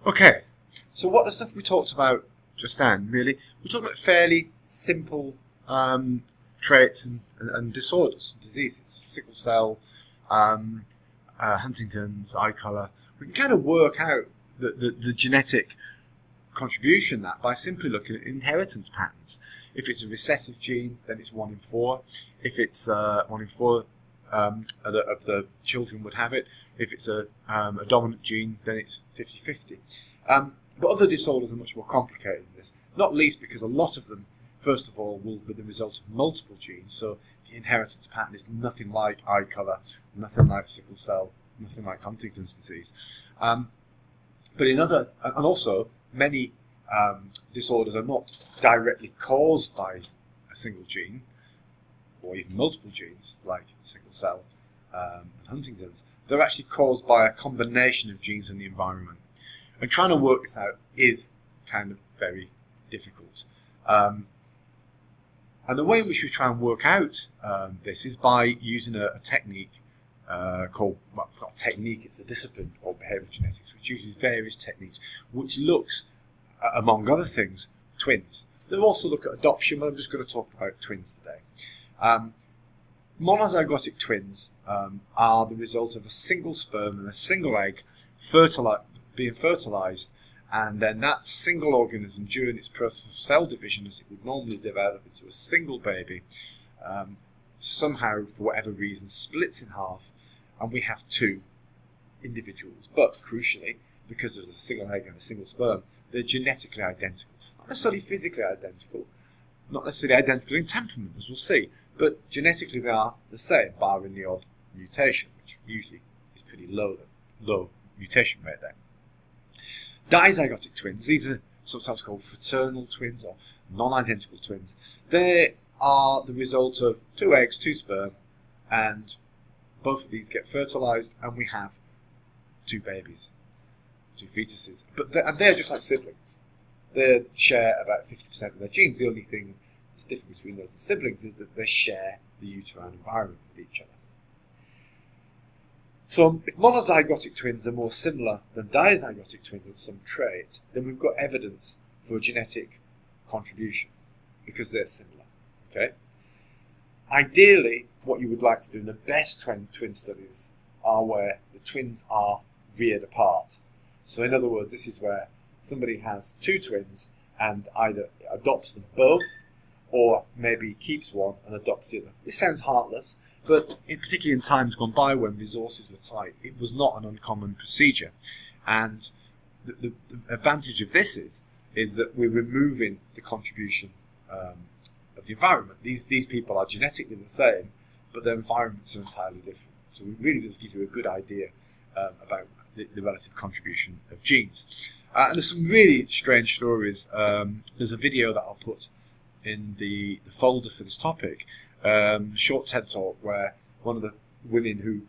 Okay, so what the stuff we talked about just then, really, we're talking about fairly simple traits and disorders, diseases, sickle cell, Huntington's, eye colour. We can kind of work out the genetic contribution that by simply looking at inheritance patterns. If it's a recessive gene, then it's 1 in 4. If it's 1 in 4 of the children would have it. If it's a dominant gene, then it's 50-50. But other disorders are much more complicated than this, not least because a lot of them, first of all, will be the result of multiple genes. So the inheritance pattern is nothing like eye colour, nothing like sickle cell, nothing like Huntington's disease. But in other, and also many disorders are not directly caused by a single gene, or even multiple genes, like sickle cell and Huntington's. They're actually caused by a combination of genes in the environment. And trying to work this out is kind of very difficult. And the way in which we try and work out this is by using a technique called, well, it's not a technique, it's a discipline called behavioural genetics, which uses various techniques, which looks, among other things, twins. They also look at adoption, but I'm just going to talk about twins today. Monozygotic twins are the result of a single sperm and a single egg being fertilised, and then that single organism, during its process of cell division, as it would normally develop into a single baby, somehow, for whatever reason, splits in half, and we have 2 individuals. But crucially, because there's a single egg and a single sperm, they're genetically identical. Not necessarily physically identical, not necessarily identical in temperament, as we'll see, but genetically they are the same, barring the odd mutation, which usually is pretty low mutation rate there. Dizygotic twins, these are sometimes called fraternal twins or non-identical twins. They are the result of 2 eggs, 2 sperm, and both of these get fertilised, and we have 2 babies, 2 fetuses. And they're just like siblings. They share about 50% of their genes. The only thing that's different between those and siblings is that they share the uterine environment with each other. So if monozygotic twins are more similar than dizygotic twins in some traits, then we've got evidence for a genetic contribution because they're similar. Okay. Ideally, what you would like to do in the best twin studies are where the twins are reared apart. So in other words, this is where somebody has 2 twins and either adopts them both or maybe keeps one and adopts the other. This sounds heartless, but particularly in times gone by when resources were tight, it was not an uncommon procedure. And the advantage of this is that we're removing the contribution of the environment. These people are genetically the same, but their environments are entirely different. So it really does give you a good idea about the relative contribution of genes. And there's some really strange stories. There's a video that I'll put in the folder for this topic, short TED talk where one of the women who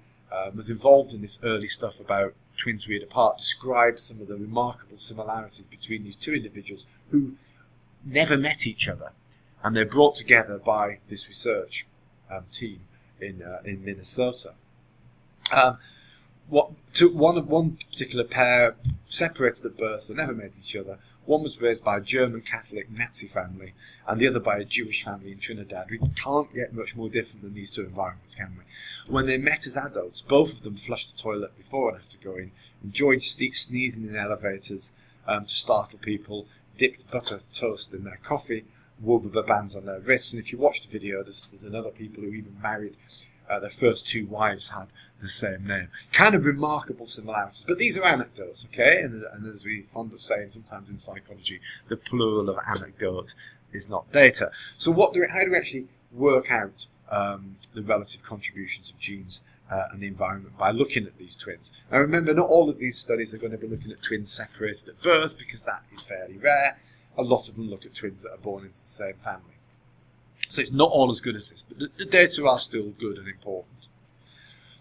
was involved in this early stuff about twins reared apart describes some of the remarkable similarities between these 2 individuals who never met each other, and they're brought together by this research team in Minnesota. One particular pair separated at birth, so never met each other. One was raised by a German Catholic Nazi family, and the other by a Jewish family in Trinidad. We can't get much more different than these 2 environments, can we? When they met as adults, both of them flushed the toilet before and after going, enjoyed sneezing in elevators to startle people, dipped butter toast in their coffee, wore rubber bands on their wrists, and if you watch the video, there's another people who even married their first 2 wives had the same name. Kind of remarkable similarities, but these are anecdotes, okay? And as we fond of saying sometimes in psychology, the plural of anecdote is not data. So how do we actually work out the relative contributions of genes and the environment by looking at these twins? Now remember, not all of these studies are going to be looking at twins separated at birth because that is fairly rare. A lot of them look at twins that are born into the same family. So it's not all as good as this, but the data are still good and important.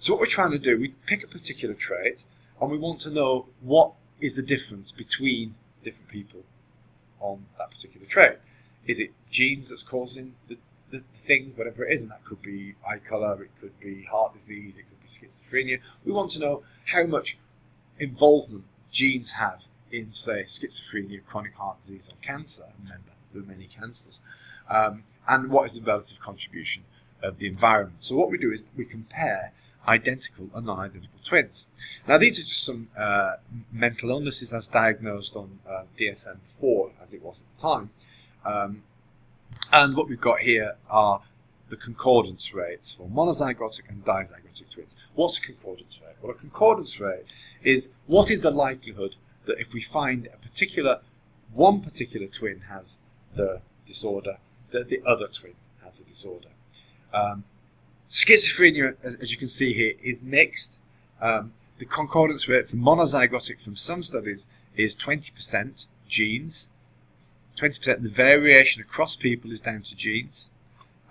So what we're trying to do, we pick a particular trait and we want to know what is the difference between different people on that particular trait. Is it genes that's causing the thing, whatever it is, and that could be eye colour, it could be heart disease, it could be schizophrenia. We want to know how much involvement genes have in, say, schizophrenia, chronic heart disease, or cancer. Remember, there are many cancers. And what is the relative contribution of the environment? So what we do is we compare identical and non-identical twins. Now, these are just some mental illnesses as diagnosed on DSM-4, as it was at the time. And what we've got here are the concordance rates for monozygotic and dizygotic twins. What's a concordance rate? Well, a concordance rate is what is the likelihood that if we find one particular twin has the disorder, that the other twin has the disorder. Schizophrenia, as you can see here, is mixed. The concordance rate for monozygotic from some studies is 20% genes. 20%, the variation across people is down to genes.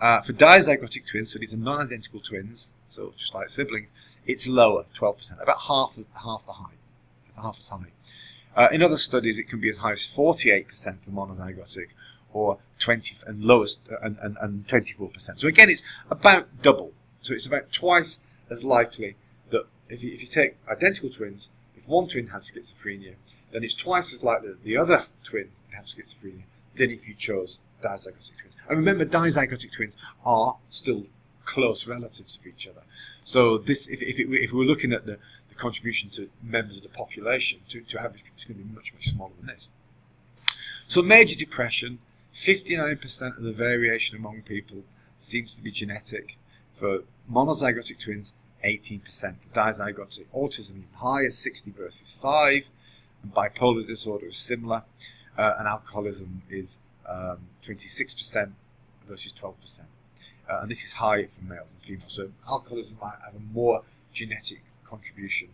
For dizygotic twins, so these are non-identical twins, so just like siblings, it's lower, 12%, about half the height. It's half as high. In other studies, it can be as high as 48% for monozygotic, or 20 and lowest and 24%. So again, it's about double. So it's about twice as likely that if you take identical twins, if one twin has schizophrenia, then it's twice as likely that the other twin has schizophrenia than if you chose dizygotic twins. And remember, dizygotic twins are still close relatives of each other. So this, if we're looking at the contribution to members of the population, to average people, it's going to be much, much smaller than this. So major depression, 59% of the variation among people seems to be genetic. For monozygotic twins, 18%. For dizygotic, autism even higher, 60 versus 5. And bipolar disorder is similar. And alcoholism is 26% versus 12%. And this is higher for males and females. So alcoholism might have a more genetic contribution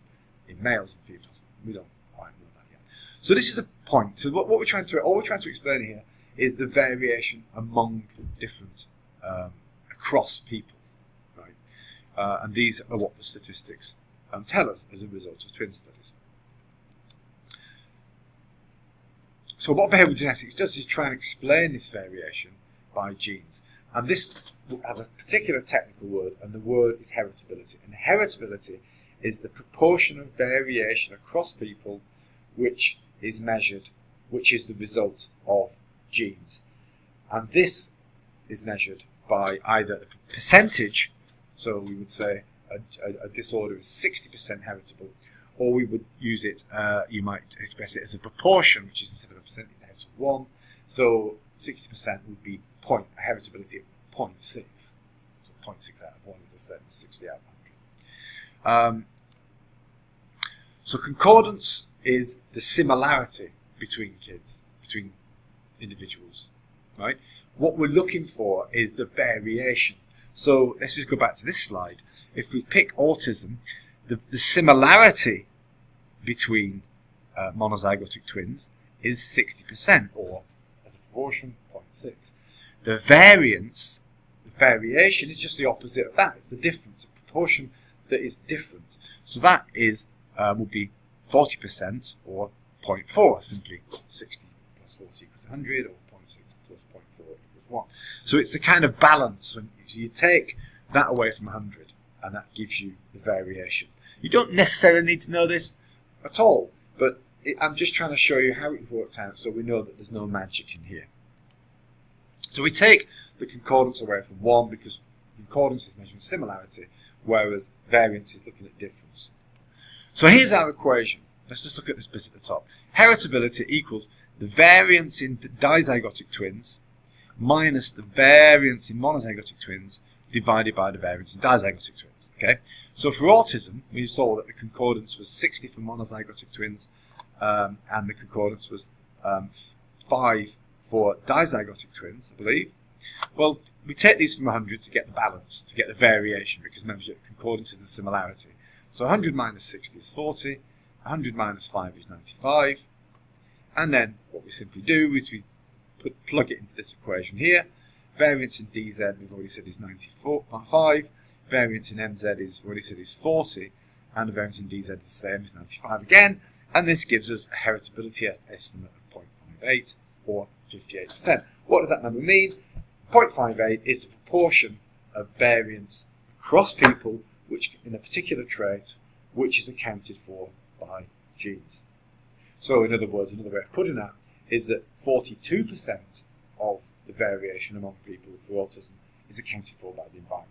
in males and females. We don't quite know that yet. So this is the point. So what we're trying to explain here is the variation among different across people, right? And these are what the statistics tell us as a result of twin studies. So what behavioural genetics does is try and explain this variation by genes. And this has a particular technical word, and the word is heritability. And heritability is the proportion of variation across people which is measured, which is the result of genes. And this is measured by either a percentage, so we would say a disorder is 60% heritable, or we would use it, you might express it as a proportion, which is instead of a percent, it's a heritable 1. So 60% would be a heritability of 0.6. So 0.6 out of 1 is a set, 60 out of 100. So concordance is the similarity between kids, between individuals, right? What we're looking for is the variation. So let's just go back to this slide. If we pick autism, the similarity between monozygotic twins is 60%, or as a proportion, 0.6. The variance, the variation is just the opposite of that. It's the difference, a proportion that is different. So that is would be 40%, or 0.4, simply 60 plus 40 equals 100, or 0.6 plus 0.4 equals 1. So it's a kind of balance. When you take that away from 100, and that gives you the variation. You don't necessarily need to know this at all, but I'm just trying to show you how it worked out so we know that there's no magic in here. So we take the concordance away from 1 because concordance is measuring similarity, whereas variance is looking at difference. So here's our equation. Let's just look at this bit at the top. Heritability equals the variance in dizygotic twins minus the variance in monozygotic twins divided by the variance in dizygotic twins. Okay. So for autism, we saw that the concordance was 60 for monozygotic twins, and the concordance was 5 for dizygotic twins, I believe. Well, we take these from 100 to get the balance, to get the variation, because remember, concordance is the similarity. So 100 minus 60 is 40, 100 minus 5 is 95, and then what we simply do is we plug it into this equation here. Variance in DZ, we've already said, is 95. Variance in MZ is, we've already said, is 40, and the variance in DZ is the same, is 95 again, and this gives us a heritability estimate of 0.58, or 58%. What does that number mean? 0.58 is the proportion of variance across people which in a particular trait which is accounted for by genes. So in other words, another way of putting that is that 42% of the variation among people with autism is accounted for by the environment.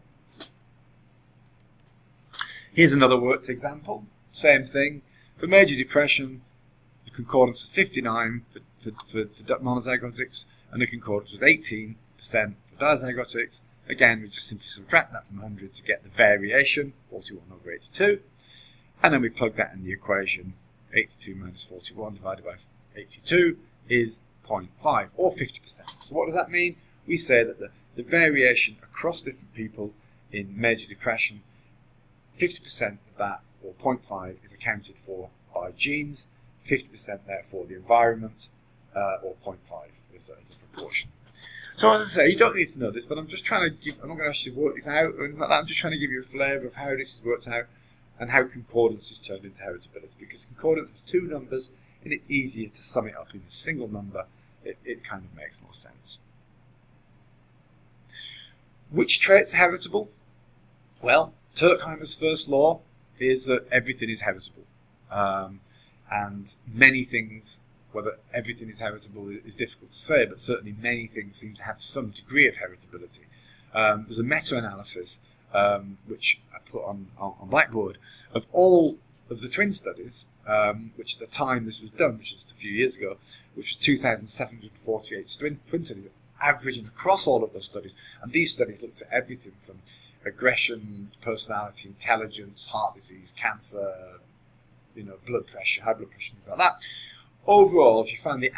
Here's another worked example. Same thing. For major depression, the concordance was 59 for monozygotics, and the concordance was 18% for dizygotics. Again, we just simply subtract that from 100 to get the variation, 41 over 82. And then we plug that in the equation. 82 minus 41 divided by 82 is 0.5, or 50%. So what does that mean? We say that the variation across different people in major depression, 50% of that, or 0.5, is accounted for by genes, 50% therefore the environment, or 0.5 as a proportion. So as I say, you don't need to know this, but I'm just trying to give, I'm not going to actually work this out or anything like that, I'm just trying to give you a flavour of how this is worked out and how concordance is turned into heritability, because concordance has two numbers and it's easier to sum it up in a single number. It kind of makes more sense. Which traits are heritable? Well, Turkheimer's first law is that everything is heritable. And many things, whether everything is heritable is difficult to say, but certainly many things seem to have some degree of heritability. There's a meta-analysis which I put on Blackboard of all of the twin studies, which at the time this was done, which was just a few years ago, which was 2,748 twin studies, averaging across all of those studies. And these studies looked at everything from aggression, personality, intelligence, heart disease, cancer, blood pressure, high blood pressure, things like that. Overall, if you find the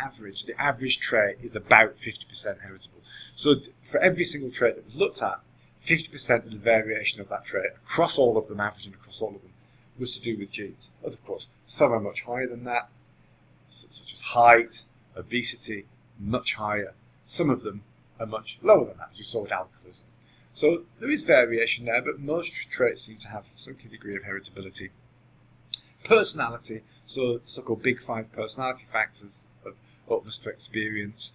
average trait is about 50% heritable. So for every single trait that was looked at, 50% of the variation of that trait across all of them, averaging across all of them, was to do with genes. But of course, some are much higher than that, such as height, obesity, much higher. Some of them are much lower than that, as you saw with alcoholism. So there is variation there, but most traits seem to have some degree of heritability. Personality, so-called Big Five personality factors of openness to experience,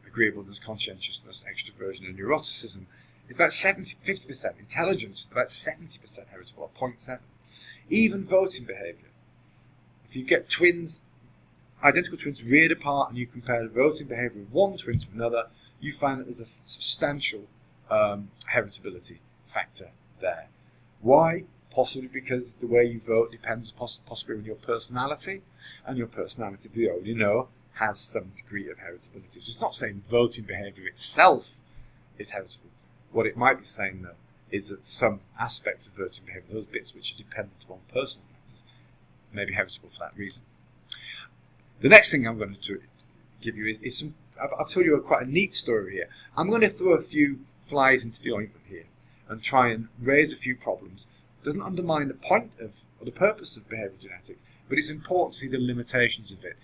agreeableness, conscientiousness, extroversion, and neuroticism, is about 50%. Intelligence is about 70% heritable, at 0.7. Even voting behaviour. If you get twins, identical twins reared apart, and you compare the voting behaviour of one twin to another, you find that there's a substantial heritability factor there. Why? Possibly because the way you vote depends possibly on your personality, and your personality, we already know, has some degree of heritability. So it's not saying voting behaviour itself is heritable. What it might be saying, though, is that some aspects of voting behaviour, those bits which are dependent upon personal factors, may be heritable for that reason. The next thing I'm going to give you is some. I'll tell you quite a neat story here. I'm going to throw a few flies into the ointment here and try and raise a few problems. It doesn't undermine the point of or the purpose of behavioural genetics, but it's important to see the limitations of it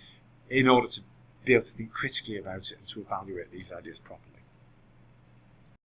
in order to be able to think critically about it and to evaluate these ideas properly.